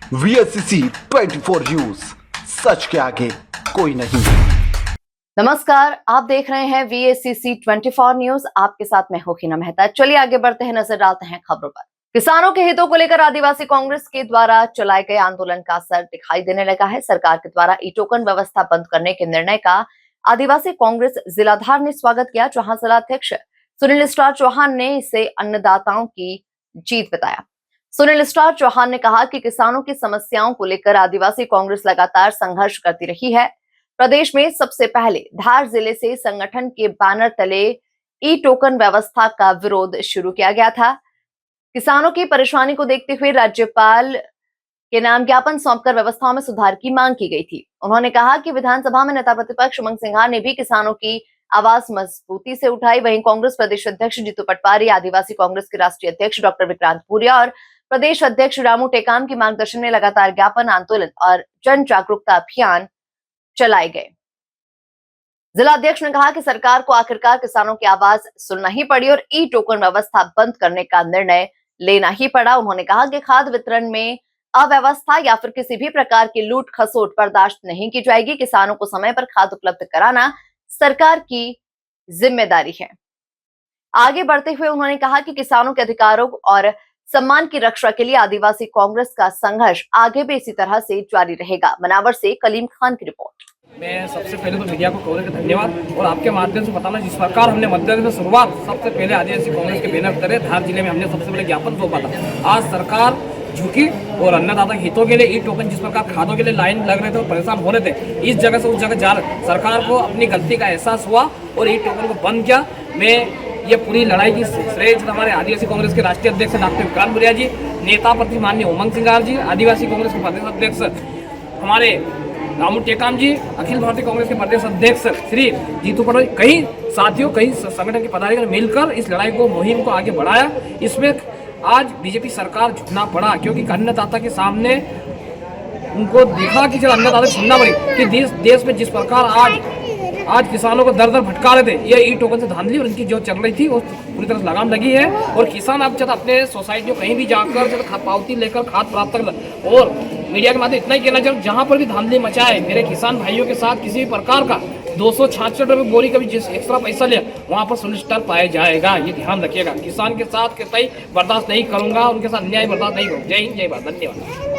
VSCC 24 news, सच के आगे कोई नहीं। नमस्कार, आप देख रहे हैं VSCC 24 न्यूज। आपके साथ मैं हूं हिना मेहता। चलिए आगे बढ़ते हैं, नजर डालते हैं खबरों पर। किसानों के हितों को लेकर आदिवासी कांग्रेस के द्वारा चलाए गए आंदोलन का असर दिखाई देने लगा है। सरकार के द्वारा ई टोकन व्यवस्था बंद करने के निर्णय का आदिवासी कांग्रेस जिलाधार ने स्वागत किया, जहां जिलाध्यक्ष सुनील स्टार चौहान ने इसे अन्नदाताओं की जीत बताया। सुनील स्टार चौहान ने कहा कि किसानों की समस्याओं को लेकर आदिवासी कांग्रेस लगातार संघर्ष करती रही है। प्रदेश में सबसे पहले धार जिले से संगठन के बैनर तले ई टोकन व्यवस्था का विरोध शुरू किया गया था। किसानों की परेशानी को देखते हुए राज्यपाल के नाम ज्ञापन सौंपकर व्यवस्थाओं में सुधार की मांग की गई थी। उन्होंने कहा कि विधानसभा में नेता प्रतिपक्ष उमंग सिंघार ने भी किसानों की आवाज मजबूती से उठाई। वहीं कांग्रेस प्रदेश अध्यक्ष जीतू पटवारी, आदिवासी कांग्रेस के राष्ट्रीय अध्यक्ष डॉक्टर विक्रांत पूरिया और प्रदेश अध्यक्ष रामू टेकाम के मार्गदर्शन में लगातार ज्ञापन आंदोलन और जन जागरूकता अभियान चलाए गए। जिलाध्यक्ष ने कहा कि सरकार को आखिरकार किसानों की आवाज सुनना ही पड़ी और ई टोकन व्यवस्था बंद करने का निर्णय लेना ही पड़ा। उन्होंने कहा कि खाद्य वितरण में अव्यवस्था या फिर किसी भी प्रकार की लूट खसोट बर्दाश्त नहीं की जाएगी। किसानों को समय पर खाद उपलब्ध कराना सरकार की जिम्मेदारी है। आगे बढ़ते हुए उन्होंने कहा कि किसानों के अधिकारों और सम्मान की रक्षा के लिए आदिवासी कांग्रेस का संघर्ष आगे भी इसी तरह से जारी रहेगा। मनावर से कलीम खान की रिपोर्ट। मैं सबसे पहले तो मीडिया को कवरेज का धन्यवाद और आपके माध्यम से बताना, जिस प्रकार हमने मध्य प्रदेश में शुरुआत सबसे पहले आदिवासी कांग्रेस के बैनर करे धार जिले में हमने सबसे पहले ज्ञापन सौंपा था। आज सरकार झुकी और अन्नदाता हितों के लिए ई टोकन, जिस प्रकार खादों के लिए लाइन लग रहे थे और परेशान हो रहे थे, इस जगह से उस जगह जा सरकार को अपनी गलती का एहसास हुआ और ई टोकन को बंद किया। मैं ये पूरी लड़ाई की श्रेय हमारे आदिवासी कांग्रेस के राष्ट्रीय अध्यक्ष डॉक्टर विक्रांत पूरिया जी, नेता प्रति माननीय उमंग सिंघार जी, आदिवासी कांग्रेस के प्रदेश अध्यक्ष हमारे रामू टेकाम जी, अखिल भारतीय कांग्रेस के प्रदेश अध्यक्ष श्री जीतू पटवारी, कई साथियों कई संगठन के पदाधिकारी मिलकर इस लड़ाई को मुहिम को आगे बढ़ाया। इसमें आज बीजेपी सरकार झुकना पड़ा, क्योंकि अन्नदाता के सामने उनको देखा कि चलो अन्नदाता सुनना पड़ी कि देश में जिस प्रकार आज किसानों को दर दर भटका रहे थे, ये ई टोकन से धांधली और इनकी जो चल रही थी वो पूरी तरह से लगाम लगी है। और किसान अब चाहे अपने सोसाइटी कहीं भी जाकर पावती लेकर खाद प्राप्त कर, और मीडिया के माध्यम इतना ही कहना चाहिए, जहाँ पर भी धांधली मचाए मेरे किसान भाइयों के साथ किसी भी प्रकार का 266 रुपये बोरी का भी जिस एक्स्ट्रा पैसा लिया वहाँ पर सुनिश्चित पाया जाएगा। ये ध्यान रखिएगा, किसान के साथ कतई बर्दाश्त नहीं करूंगा, उनके साथ अन्याय बर्दाश्त नहीं करूँगा। जय हिंद, जय भारत, धन्यवाद।